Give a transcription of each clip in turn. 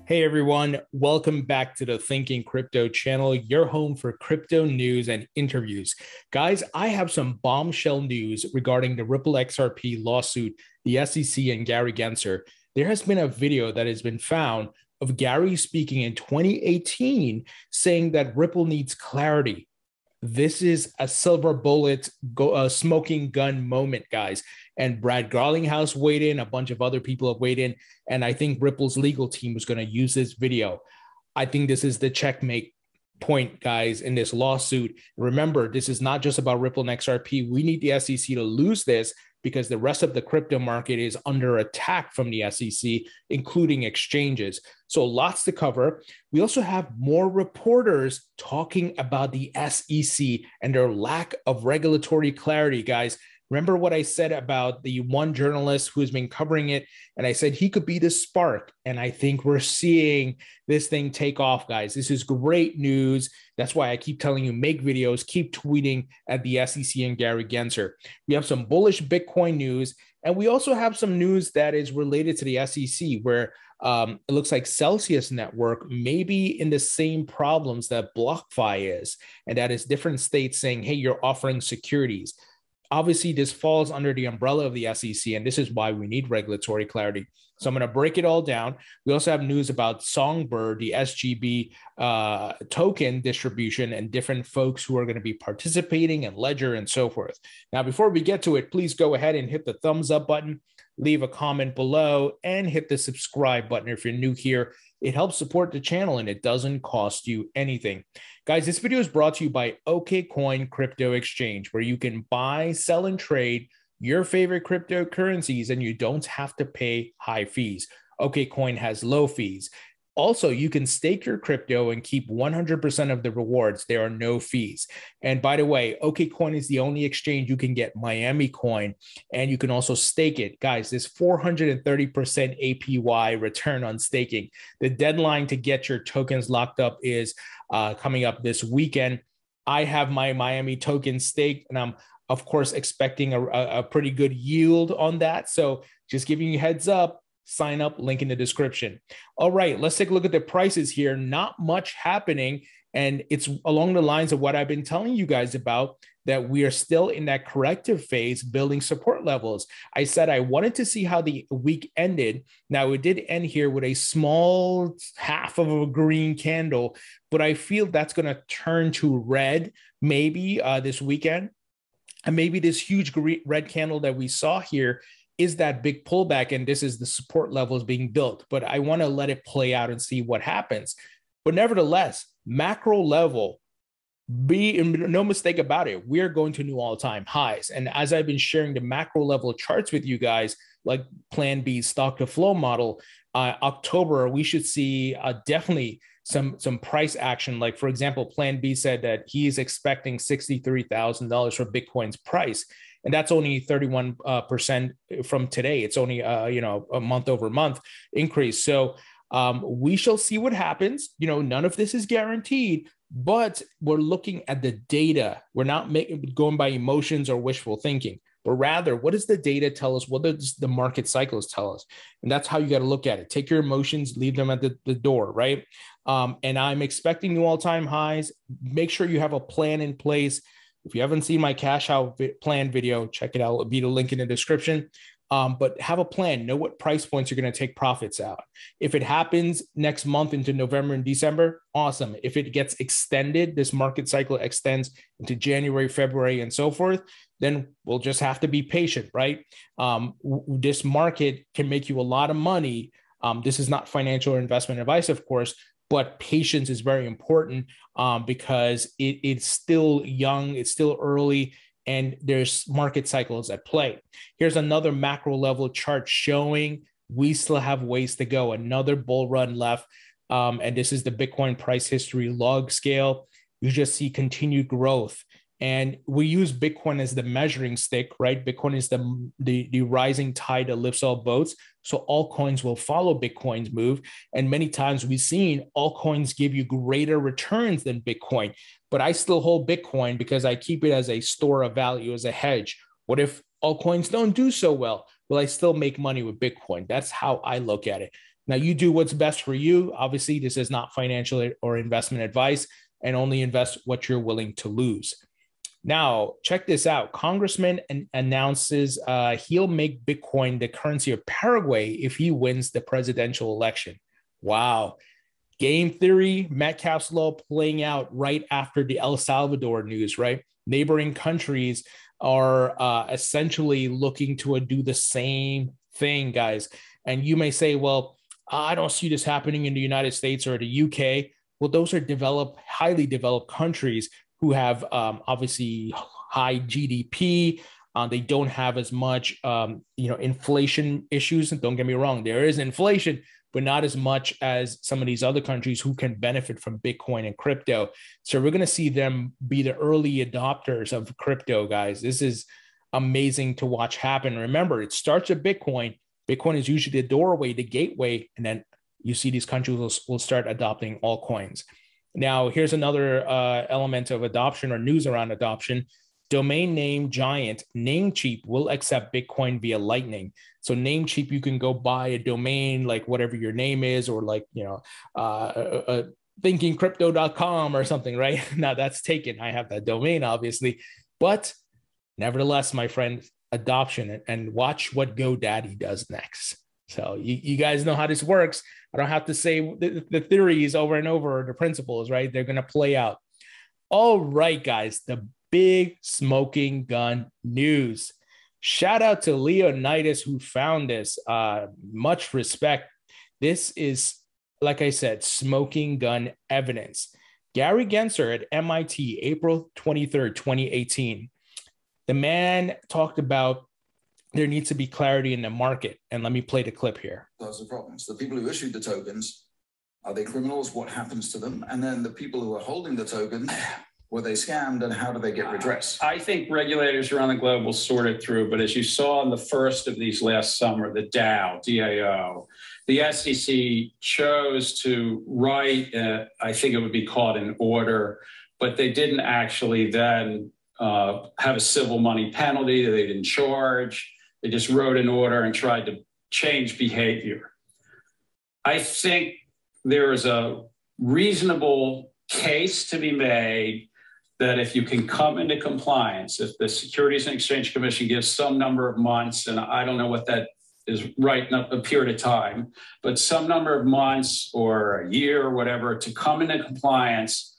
Hey everyone, welcome back to the Thinking Crypto channel, your home for crypto news and interviews. Guys, I have some bombshell news regarding the Ripple XRP lawsuit, the SEC, and Gary Gensler. There has been a video that has been found of Gary speaking in 2018 saying that Ripple needs clarity. This is a silver bullet, smoking gun moment, guys. And Brad Garlinghouse weighed in, a bunch of other people have weighed in, and I think Ripple's legal team is going to use this video. I think this is the checkmate point, guys, in this lawsuit. Remember, this is not just about Ripple and XRP. We need the SEC to lose this because the rest of the crypto market is under attack from the SEC, including exchanges. So lots to cover. We also have more reporters talking about the SEC and their lack of regulatory clarity, guys. Remember what I said about the one journalist who's been covering it, and I said he could be the spark, and I think we're seeing this thing take off, guys. This is great news. That's why I keep telling you, make videos, keep tweeting at the SEC and Gary Gensler. We have some bullish Bitcoin news, and we also have some news that is related to the SEC, where it looks like Celsius Network may be in the same problems that BlockFi is, and that is different states saying, hey, you're offering securities. Obviously, this falls under the umbrella of the SEC, and this is why we need regulatory clarity. So I'm going to break it all down. We also have news about Songbird, the SGB token distribution, and different folks who are going to be participating, and Ledger and so forth. Now, before we get to it, please go ahead and hit the thumbs up button, leave a comment below, and hit the subscribe button if you're new here. It helps support the channel, and it doesn't cost you anything. Guys, this video is brought to you by OKCoin Crypto Exchange, where you can buy, sell, and trade your favorite cryptocurrencies, and you don't have to pay high fees. OKCoin has low fees. Also, you can stake your crypto and keep 100% of the rewards. There are no fees. And by the way, OKCoin is the only exchange you can get Miami coin, and you can also stake it. Guys, this 430% APY return on staking. The deadline to get your tokens locked up is coming up this weekend. I have my Miami token staked, and I'm, of course, expecting a pretty good yield on that. So just giving you heads up. Sign up, link in the description. All right, let's take a look at the prices here. Not much happening, and it's along the lines of what I've been telling you guys about, that we are still in that corrective phase, building support levels. I said I wanted to see how the week ended. Now, it did end here with a small half of a green candle, but I feel that's going to turn to red maybe this weekend. And maybe this huge red candle that we saw here is that big pullback, and this is the support levels being built. But I want to let it play out and see what happens. But nevertheless, macro level, no mistake about it, we're going to new all-time highs. And as I've been sharing the macro level charts with you guys, like Plan B stock to flow model, October, we should see definitely some price action. Like, for example, Plan B said that he's expecting $63,000 for Bitcoin's price. And that's only 31% from today. It's only, a month over month increase. So we shall see what happens. None of this is guaranteed, but we're looking at the data. We're not going by emotions or wishful thinking, but rather, what does the data tell us? What does the market cycles tell us? And that's how you got to look at it. Take your emotions, leave them at the door, right? And I'm expecting new all-time highs. Make sure you have a plan in place. If you haven't seen my cash out plan video, check it out. It'll be the link in the description. But have a plan. Know what price points you're going to take profits out. If it happens next month into November and December, awesome. If it gets extended, this market cycle extends into January, February, and so forth, then we'll just have to be patient, right? This market can make you a lot of money. This is not financial or investment advice, of course, but patience is very important because it's still young, it's still early, and there's market cycles at play. Here's another macro level chart showing we still have ways to go, another bull run left. And this is the Bitcoin price history log scale. You just see continued growth. And we use Bitcoin as the measuring stick, right? Bitcoin is the rising tide that lifts all boats. So all coins will follow Bitcoin's move. And many times we've seen all coins give you greater returns than Bitcoin. But I still hold Bitcoin because I keep it as a store of value, as a hedge. What if all coins don't do so well? Will I still make money with Bitcoin? That's how I look at it. Now, you do what's best for you. Obviously, this is not financial or investment advice, and only invest what you're willing to lose. Now, check this out. Congressman announces he'll make Bitcoin the currency of Paraguay if he wins the presidential election. Wow. Game theory, Metcalfe's law playing out right after the El Salvador news, right? Neighboring countries are essentially looking to do the same thing, guys. And you may say, well, I don't see this happening in the United States or the UK. Well, those are developed, highly developed countries who have obviously high GDP. They don't have as much, inflation issues. And don't get me wrong, there is inflation, but not as much as some of these other countries who can benefit from Bitcoin and crypto. So we're going to see them be the early adopters of crypto, guys. This is amazing to watch happen. Remember, it starts with Bitcoin. Bitcoin is usually the doorway, the gateway, and then you see these countries will start adopting all coins. Now, here's another element of adoption or news around adoption. Domain name giant Namecheap will accept Bitcoin via Lightning. So Namecheap, you can go buy a domain like whatever your name is, or like, thinkingcrypto.com or something, right? Now that's taken. I have that domain, obviously. But nevertheless, my friend, adoption, and watch what GoDaddy does next. So you guys know how this works. I don't have to say the theories over and over, the principles, right? They're going to play out. All right, guys, the big smoking gun news. Shout out to Leonidas who found this. Much respect. This is, like I said, smoking gun evidence. Gary Gensler at MIT, April 23rd, 2018. The man talked about there needs to be clarity in the market. And let me play the clip here. Those are the problems. The people who issued the tokens, are they criminals? What happens to them? And then the people who are holding the tokens, were they scammed, and how do they get redress? I think regulators around the globe will sort it through. But as you saw in the first of these last summer, the DAO, the SEC chose to write, I think it would be called an order, but they didn't actually then have a civil money penalty. They didn't charge. They just wrote an order and tried to change behavior. I think there is a reasonable case to be made that if you can come into compliance, if the Securities and Exchange Commission gives some number of months, and I don't know what that is right, not a period of time, but some number of months or a year or whatever to come into compliance,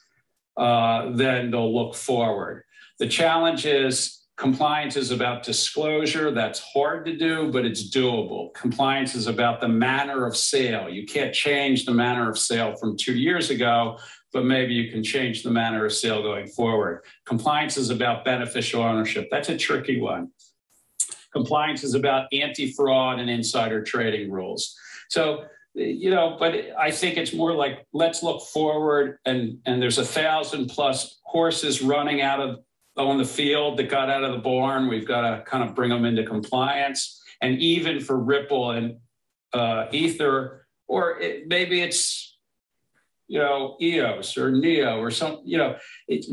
then they'll look forward. The challenge is compliance is about disclosure. That's hard to do, but it's doable. Compliance is about the manner of sale. You can't change the manner of sale from 2 years ago, but maybe you can change the manner of sale going forward. Compliance is about beneficial ownership. That's a tricky one. Compliance is about anti-fraud and insider trading rules. So, but I think it's more like, let's look forward, and there's 1,000+ horses running on the field that got out of the barn. We've got to kind of bring them into compliance. And even for Ripple and Ether, or maybe it's, EOS or NEO or some,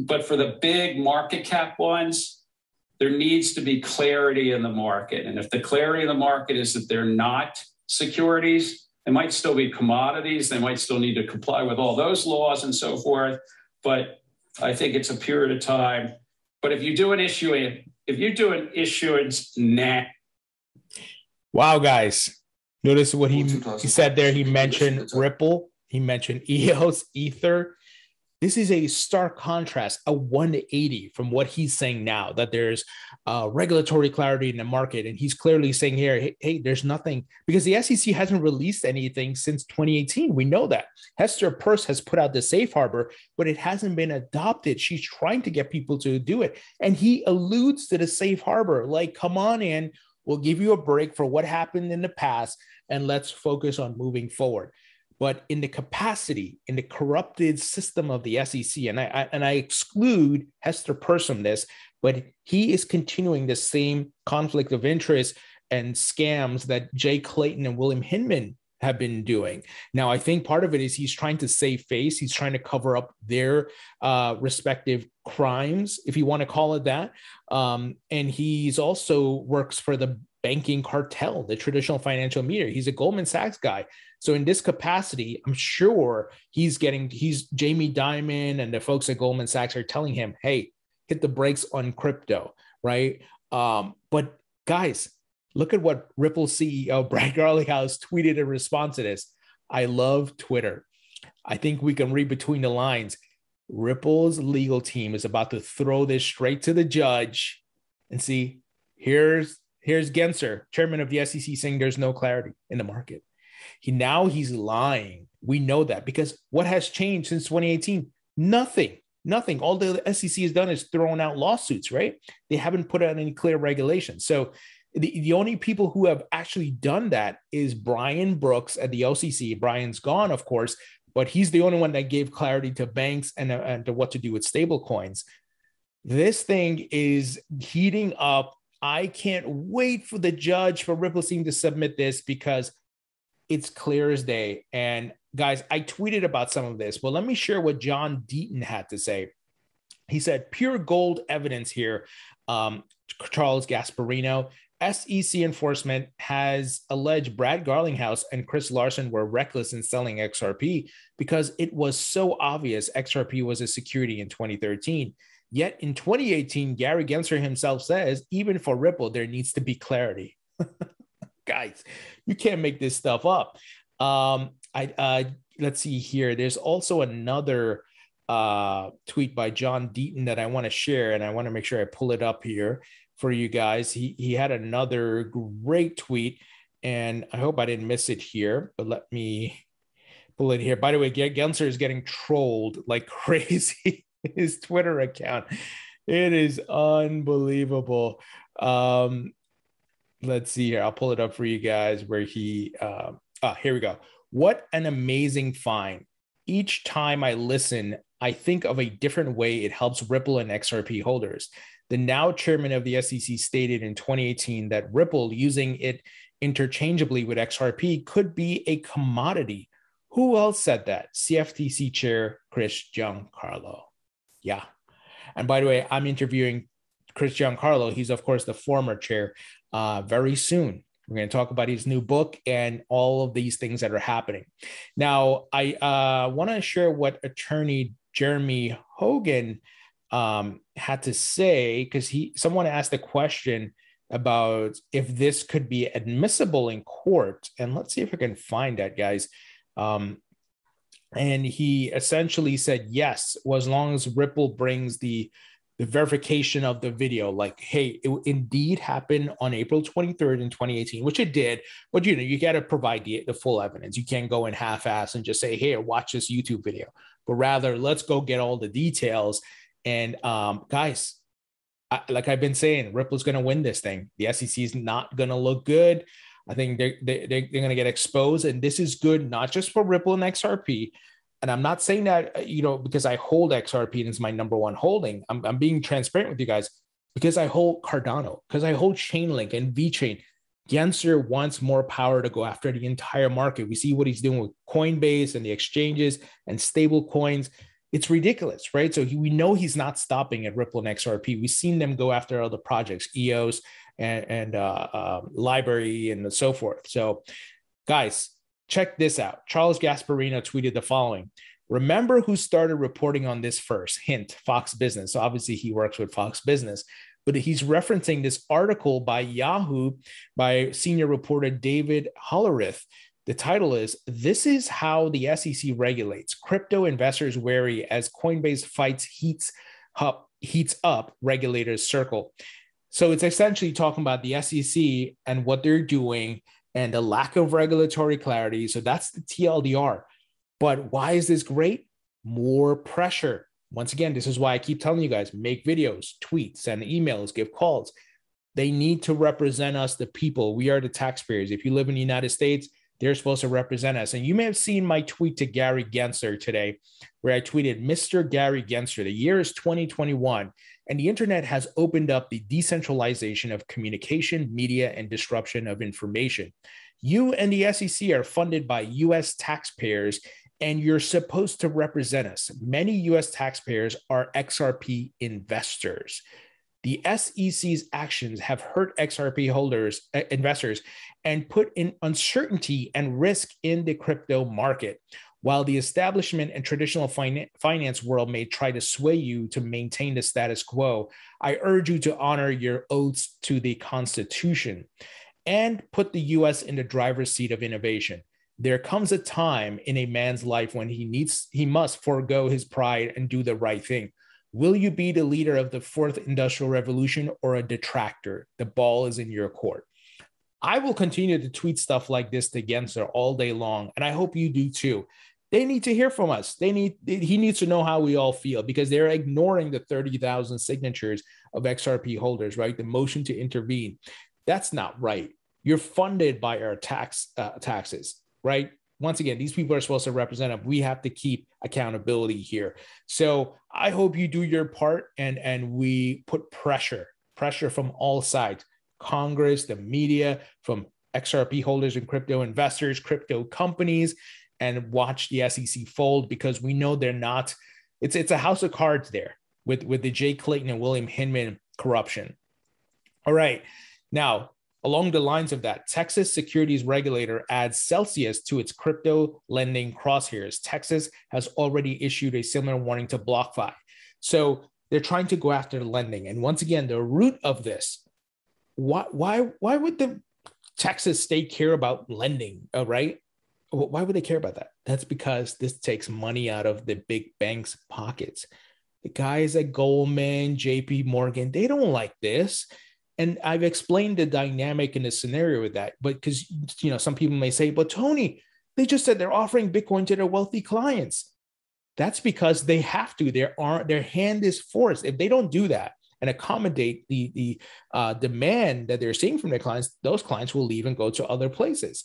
but for the big market cap ones, there needs to be clarity in the market. And if the clarity in the market is that they're not securities, they might still be commodities. They might still need to comply with all those laws and so forth. But I think it's a period of time. But if you do an issuance now. Wow, guys. Notice what he said there. He mentioned Ripple. He mentioned EOS, Ether. This is a stark contrast, a 180 from what he's saying now, that there's regulatory clarity in the market. And he's clearly saying here, hey, there's nothing, because the SEC hasn't released anything since 2018. We know that. Hester Peirce has put out the safe harbor, but it hasn't been adopted. She's trying to get people to do it. And he alludes to the safe harbor, like, come on in, we'll give you a break for what happened in the past, and let's focus on moving forward. But in the capacity, in the corrupted system of the SEC, and I exclude Hester Peirce from this, but he is continuing the same conflict of interest and scams that Jay Clayton and William Hinman have been doing. Now, I think part of it is he's trying to save face. He's trying to cover up their respective crimes, if you want to call it that. And he's also works for the banking cartel, the traditional financial media. He's a Goldman Sachs guy. So in this capacity, I'm sure he's Jamie Dimon and the folks at Goldman Sachs are telling him, hey, hit the brakes on crypto, right? But guys, look at what Ripple CEO Brad Garlinghouse tweeted in response to this. I love Twitter. I think we can read between the lines. Ripple's legal team is about to throw this straight to the judge. And see, here's Gensler, chairman of the SEC, saying there's no clarity in the market. He's lying. We know that because what has changed since 2018? Nothing. All the SEC has done is thrown out lawsuits, right? They haven't put out any clear regulations. So the only people who have actually done that is Brian Brooks at the OCC. Brian's gone, of course, but he's the only one that gave clarity to banks and to what to do with stable coins. This thing is heating up. I can't wait for the judge for Ripple team to submit this because it's clear as day. And guys, I tweeted about some of this. Well, let me share what John Deaton had to say. He said, pure gold evidence here. Charles Gasparino, SEC enforcement has alleged Brad Garlinghouse and Chris Larson were reckless in selling XRP because it was so obvious XRP was a security in 2013. Yet in 2018, Gary Gensler himself says, even for Ripple, there needs to be clarity. Guys, you can't make this stuff up. Let's see here. There's also another tweet by John Deaton that I want to share, and I want to make sure I pull it up here for you guys. He had another great tweet, and I hope I didn't miss it here, but let me pull it here. By the way, Gensler is getting trolled like crazy. His Twitter account. It is unbelievable. Let's see here. I'll pull it up for you guys where here we go. What an amazing find. Each time I listen, I think of a different way it helps Ripple and XRP holders. The now chairman of the SEC stated in 2018 that Ripple using it interchangeably with XRP could be a commodity. Who else said that? CFTC chair Chris Giancarlo. Yeah. And by the way, I'm interviewing Chris Giancarlo. He's, of course, the former chair very soon. We're going to talk about his new book and all of these things that are happening. Now, I want to share what attorney Jeremy Hogan had to say, because someone asked a question about if this could be admissible in court. And let's see if I can find that, guys. And he essentially said, yes, as long as Ripple brings the verification of the video, like, hey, it indeed happened on April 23rd in 2018, which it did. But, you got to provide the full evidence. You can't go in half-ass and just say, hey, watch this YouTube video. But rather, let's go get all the details. And guys, like I've been saying, Ripple's going to win this thing. The SEC is not going to look good. I think they're going to get exposed, and this is good not just for Ripple and XRP. And I'm not saying that because I hold XRP and it's my number one holding. I'm being transparent with you guys because I hold Cardano, because I hold Chainlink and VeChain. Gensler wants more power to go after the entire market. We see what he's doing with Coinbase and the exchanges and stable coins. It's ridiculous, right? So we know he's not stopping at Ripple and XRP. We've seen them go after other projects, EOS and Library and so forth. So guys, check this out. Charles Gasparino tweeted the following. Remember who started reporting on this first? Hint, Fox Business. So obviously he works with Fox Business, but he's referencing this article by Yahoo by senior reporter David Hollerith. The title is, This is How the SEC Regulates. Crypto Investors Wary as Coinbase Fights Heats Up Regulators Circle. So it's essentially talking about the SEC and what they're doing and the lack of regulatory clarity. So that's the TLDR. But why is this great? More pressure. Once again, this is why I keep telling you guys, make videos, tweets, send emails, give calls. They need to represent us, the people. We are the taxpayers. If you live in the United States, they're supposed to represent us. And you may have seen my tweet to Gary Gensler today, where I tweeted, Mr. Gary Gensler, the year is 2021, and the internet has opened up the decentralization of communication, media, and disruption of information. You and the SEC are funded by U.S. taxpayers, and you're supposed to represent us. Many U.S. taxpayers are XRP investors. The SEC's actions have hurt XRP holders, investors, and put in uncertainty and risk in the crypto market. While the establishment and traditional finance world may try to sway you to maintain the status quo, I urge you to honor your oaths to the Constitution and put the U.S. in the driver's seat of innovation. There comes a time in a man's life when he must forego his pride and do the right thing. Will you be the leader of the fourth industrial revolution or a detractor? The ball is in your court. I will continue to tweet stuff like this to Gensler all day long, and I hope you do too. They need to hear from us. He needs to know how we all feel, because they're ignoring the 30,000 signatures of XRP holders, right? The motion to intervene. That's not right. You're funded by our taxes, right? Once again, these people are supposed to represent them. We have to keep accountability here. So I hope you do your part, and we put pressure from all sides. Congress, the media, from XRP holders and crypto investors, crypto companies, and watch the SEC fold, because we know they're not, it's a house of cards there with the Jay Clayton and William Hinman corruption. All right. Now, along the lines of that, Texas securities regulator adds Celsius to its crypto lending crosshairs. Texas has already issued a similar warning to BlockFi. So they're trying to go after the lending. And once again, the root of this, why would the Texas state care about lending, right? Why would they care about that? That's because this takes money out of the big banks' pockets. The guys at Goldman, JP Morgan, they don't like this. And I've explained the dynamic in the scenario with that, but because, some people may say, but Tony, they just said they're offering Bitcoin to their wealthy clients. That's because they have to. Their hand is forced. If they don't do that and accommodate the demand that they're seeing from their clients, those clients will leave and go to other places.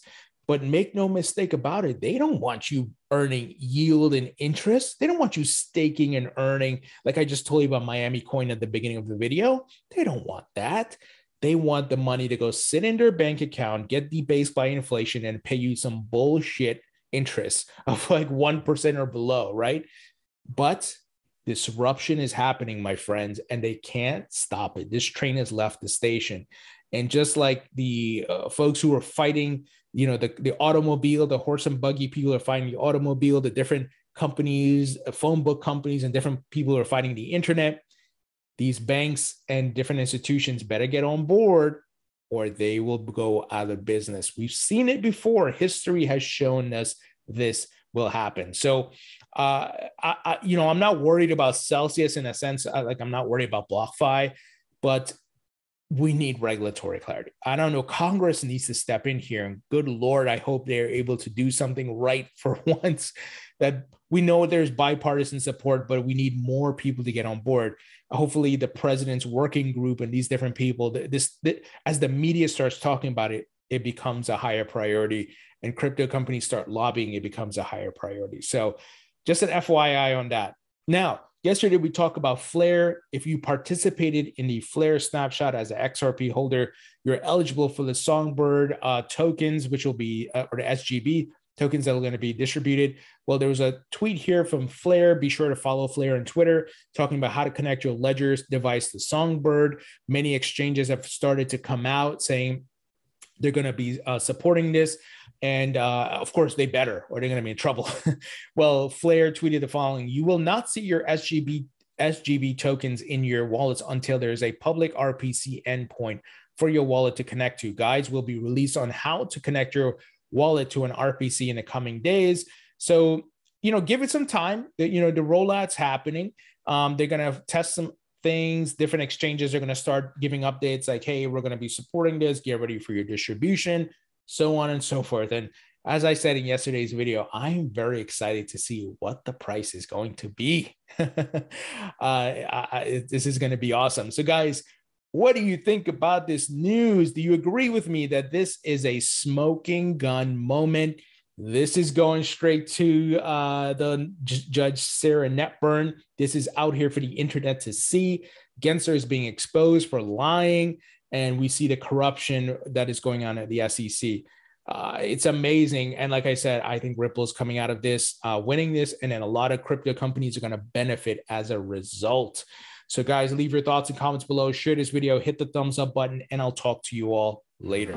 But make no mistake about it, they don't want you earning yield and interest. They don't want you staking and earning, like I just told you about Miami Coin at the beginning of the video. They don't want that. They want the money to go sit in their bank account, get debased by inflation, and pay you some bullshit interest of like 1% or below, right? But disruption is happening, my friends, and they can't stop it. This train has left the station. And just like the folks who are fighting, the automobile, the horse and buggy people are fighting the automobile, the different companies, phone book companies, and different people are fighting the internet. These banks and different institutions better get on board, or they will go out of business. We've seen it before. History has shown us this will happen. So, I'm not worried about Celsius in a sense, like I'm not worried about BlockFi, but we need regulatory clarity. I don't know. Congress needs to step in here, and good Lord, I hope they're able to do something right for once. That we know there's bipartisan support, but we need more people to get on board. Hopefully the president's working group and these different people, as the media starts talking about it, it becomes a higher priority, and crypto companies start lobbying, it becomes a higher priority. So just an FYI on that. Now, yesterday, we talked about Flare. If you participated in the Flare snapshot as an XRP holder, you're eligible for the Songbird tokens, which will be, or the SGB tokens that are going to be distributed. Well, there was a tweet here from Flare. Be sure to follow Flare on Twitter, talking about how to connect your Ledger's device to Songbird. Many exchanges have started to come out saying they're going to be supporting this. And of course, they better, or they're going to be in trouble. Well, Flare tweeted the following: "You will not see your SGB tokens in your wallets until there is a public RPC endpoint for your wallet to connect to. Guides will be released on how to connect your wallet to an RPC in the coming days." So, give it some time. The rollout's happening. They're going to test some things. Different exchanges are going to start giving updates like, hey, we're going to be supporting this. Get ready for your distribution, so on and so forth. And as I said in yesterday's video, I'm very excited to see what the price is going to be. This is going to be awesome. So guys, what do you think about this news? Do you agree with me that this is a smoking gun moment? This is going straight to the Judge Sarah Netburn. This is out here for the internet to see. Gensler is being exposed for lying, and we see the corruption that is going on at the SEC. It's amazing. And like I said, I think Ripple is coming out of this, winning this, and then a lot of crypto companies are going to benefit as a result. So guys, leave your thoughts and comments below. Share this video, hit the thumbs up button, and I'll talk to you all later.